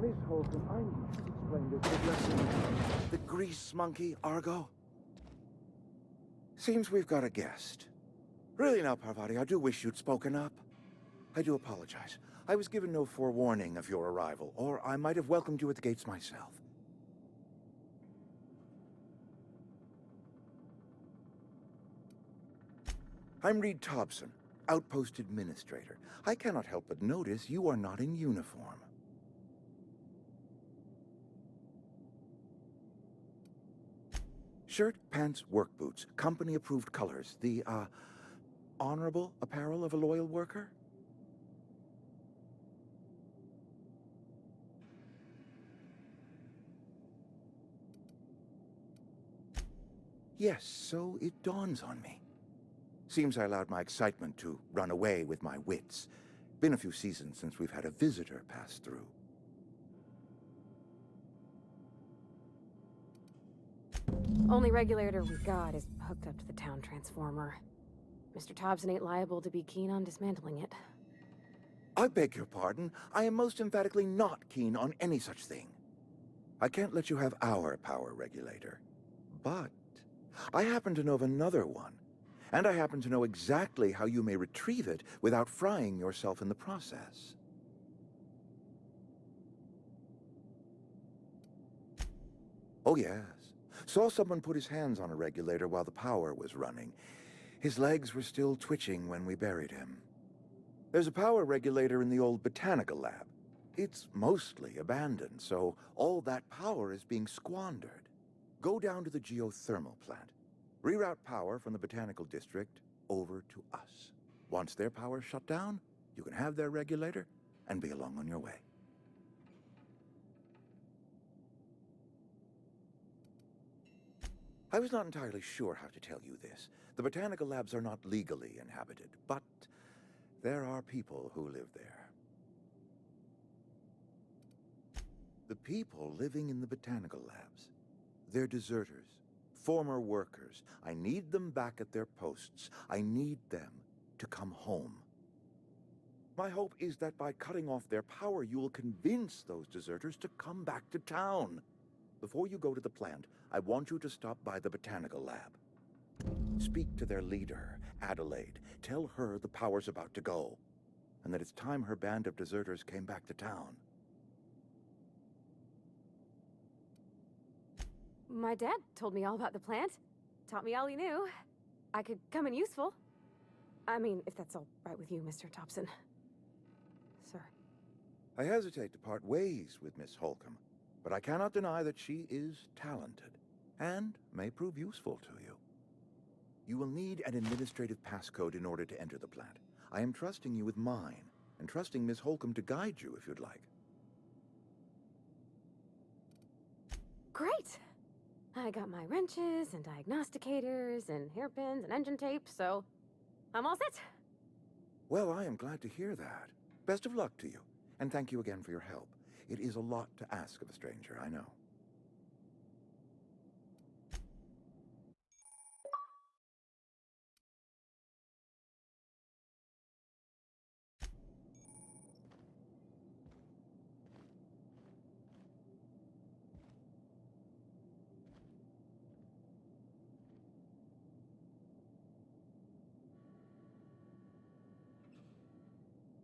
Miss Holcomb, I need to explain this to the grease monkey, Argo. Seems we've got a guest. Really now, Parvati, I do wish you'd spoken up. I do apologize. I was given no forewarning of your arrival, or I might have welcomed you at the gates myself. I'm Reed Thompson, Outpost Administrator. I cannot help but notice you are not in uniform. Shirt, pants, work boots, company-approved colors. The, honorable apparel of a loyal worker? Yes, so it dawns on me. Seems I allowed my excitement to run away with my wits. Been a few seasons since we've had a visitor pass through. Only regulator we got is hooked up to the town transformer. Mr. Thompson ain't liable to be keen on dismantling it. I beg your pardon. I am most emphatically not keen on any such thing. I can't let you have our power regulator. But I happen to know of another one. And I happen to know exactly how you may retrieve it without frying yourself in the process. Oh, yes. Saw someone put his hands on a regulator while the power was running. His legs were still twitching when we buried him. There's a power regulator in the old botanical lab. It's mostly abandoned, so all that power is being squandered. Go down to the geothermal plant. Reroute power from the botanical district over to us. Once their power's shut down, you can have their regulator and be along on your way. I was not entirely sure how to tell you this. The botanical labs are not legally inhabited, but there are people who live there. The people living in the botanical labs, they're deserters, former workers. I need them back at their posts. I need them to come home. My hope is that by cutting off their power, you will convince those deserters to come back to town. Before you go to the plant, I want you to stop by the botanical lab. Speak to their leader, Adelaide. Tell her the power's about to go, and that it's time her band of deserters came back to town. My dad told me all about the plant. Taught me all he knew. I could come in useful. I mean, if that's all right with you, Mr. Thompson. Sir. I hesitate to part ways with Miss Holcomb, but I cannot deny that she is talented, and may prove useful to you. You will need an administrative passcode in order to enter the plant. I am trusting you with mine, and trusting Miss Holcomb to guide you if you'd like. Great! I got my wrenches and diagnosticators and hairpins and engine tape, so I'm all set. Well, I am glad to hear that. Best of luck to you, and thank you again for your help. It is a lot to ask of a stranger, I know.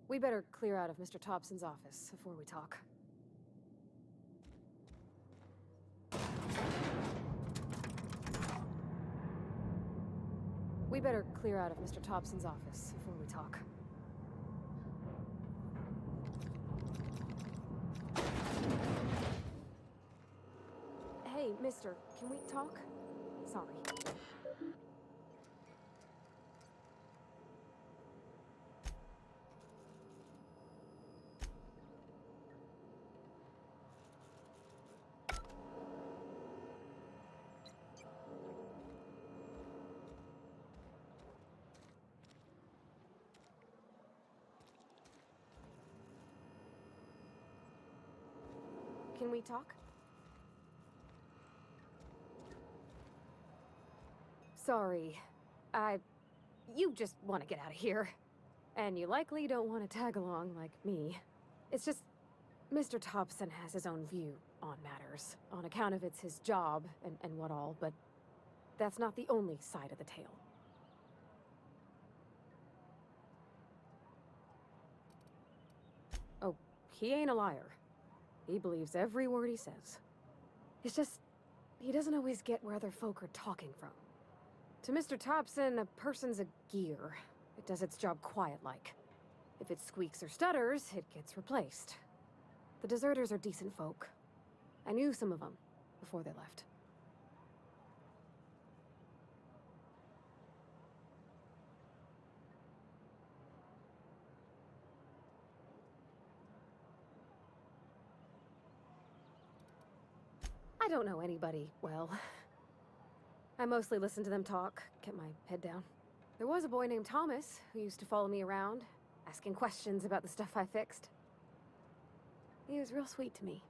We better clear out of Mr. Thompson's office before we talk. We better clear out of Mr. Thompson's office before we talk. Hey, mister, can we talk? Sorry. Can we talk? Sorry. You just want to get out of here. And you likely don't want to tag along like me. It's just... Mr. Thompson has his own view on matters, on account of it's his job and what all, but that's not the only side of the tale. Oh, he ain't a liar. He believes every word he says. It's just, he doesn't always get where other folk are talking from. To Mr. Thompson, a person's a gear. It does its job quiet-like. If it squeaks or stutters, it gets replaced. The deserters are decent folk. I knew some of them before they left. I don't know anybody well. I mostly listen to them talk, kept my head down. There was a boy named Thomas who used to follow me around, asking questions about the stuff I fixed. He was real sweet to me.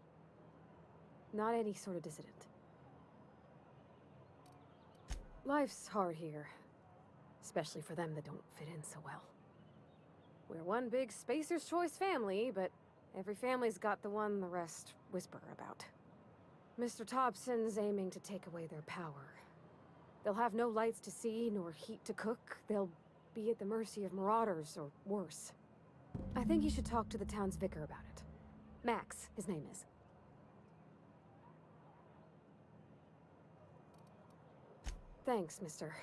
Not any sort of dissident. Life's hard here, especially for them that don't fit in so well. We're one big Spacer's Choice family, but every family's got the one the rest whisper about. Mr. Thompson's aiming to take away their power. They'll have no lights to see, nor heat to cook. They'll be at the mercy of marauders, or worse. I think you should talk to the town's vicar about it. Max, his name is. Thanks, mister.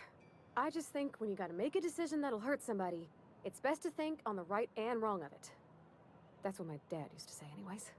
I just think when you gotta make a decision that'll hurt somebody, it's best to think on the right and wrong of it. That's what my dad used to say anyways.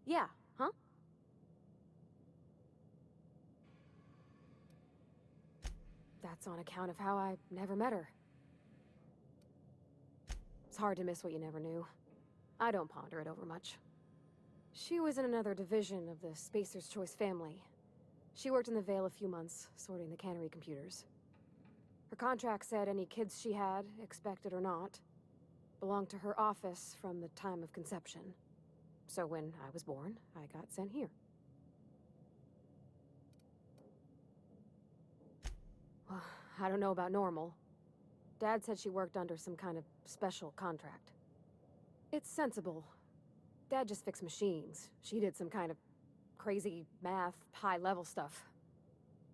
Yeah, huh? That's on account of how I never met her. It's hard to miss what you never knew. I don't ponder it over much. She was in another division of the Spacer's Choice family. She worked in the Vale a few months, sorting the cannery computers. Her contract said any kids she had, expected or not, belonged to her office from the time of conception. So when I was born, I got sent here. Well, I don't know about normal. Dad said she worked under some kind of special contract. It's sensible. Dad just fixed machines. She did some kind of crazy math, high-level stuff.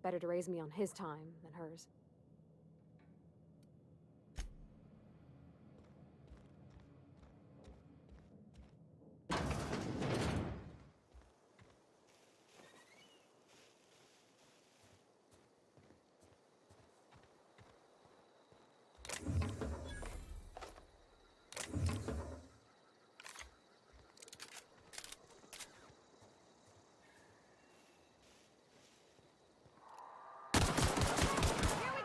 Better to raise me on his time than hers. Here we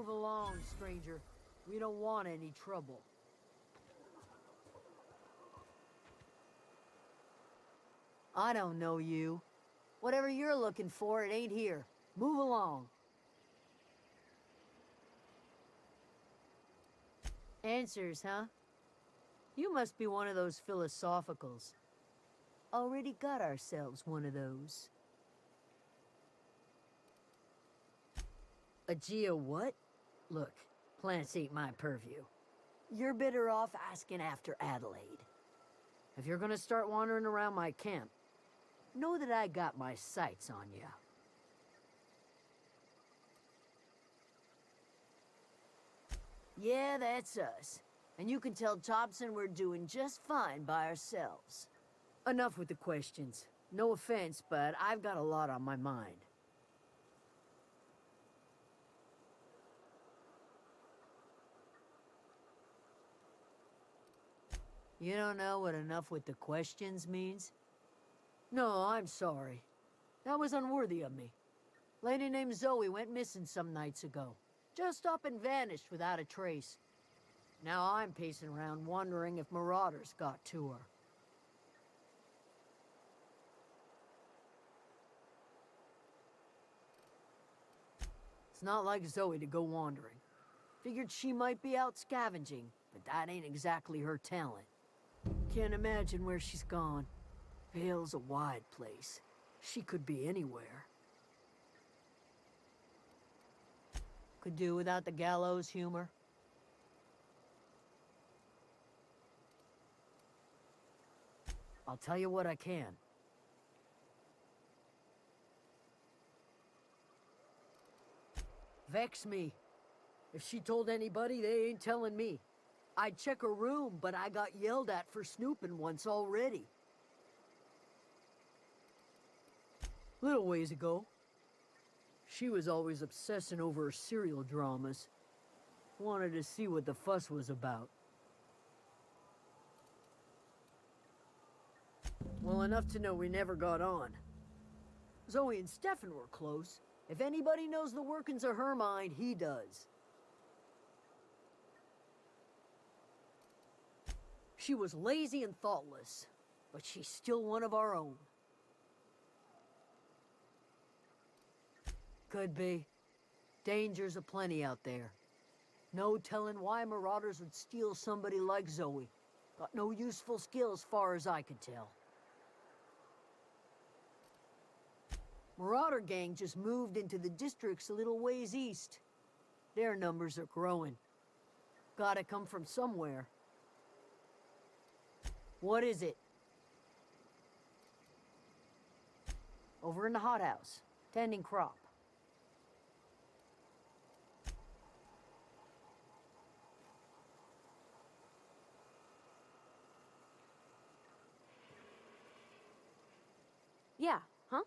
Move along, stranger. We don't want any trouble. I don't know you. Whatever you're looking for, it ain't here. Move along. Answers, huh? You must be one of those philosophicals. Already got ourselves one of those. A geo what? Look, plants ain't my purview. You're better off asking after Adelaide. If you're gonna start wandering around my camp, know that I got my sights on you. Yeah, that's us. And you can tell Thompson we're doing just fine by ourselves. Enough with the questions. No offense, but I've got a lot on my mind. You don't know what enough with the questions means? No, I'm sorry. That was unworthy of me. Lady named Zoe went missing some nights ago. Just up and vanished without a trace. Now I'm pacing around wondering if marauders got to her. It's not like Zoe to go wandering. Figured she might be out scavenging, but that ain't exactly her talent. Can't imagine where she's gone. Vale's a wide place. She could be anywhere. Could do without the gallows humor. I'll tell you what I can. Vex me. If she told anybody, they ain't telling me. I'd check her room, but I got yelled at for snooping once already. Little ways ago. She was always obsessing over her serial dramas. Wanted to see what the fuss was about. Well, enough to know we never got on. Zoe and Stefan were close. If anybody knows the workings of her mind, he does. She was lazy and thoughtless, but she's still one of our own. Could be. Dangers aplenty out there. No telling why marauders would steal somebody like Zoe. Got no useful skills far as I could tell. Marauder gang just moved into the districts a little ways east. Their numbers are growing. Gotta come from somewhere. What is it? Over in the hothouse, tending crop. Yeah, huh?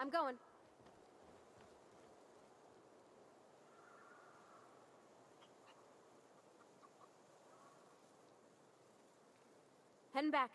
I'm going. Heading back.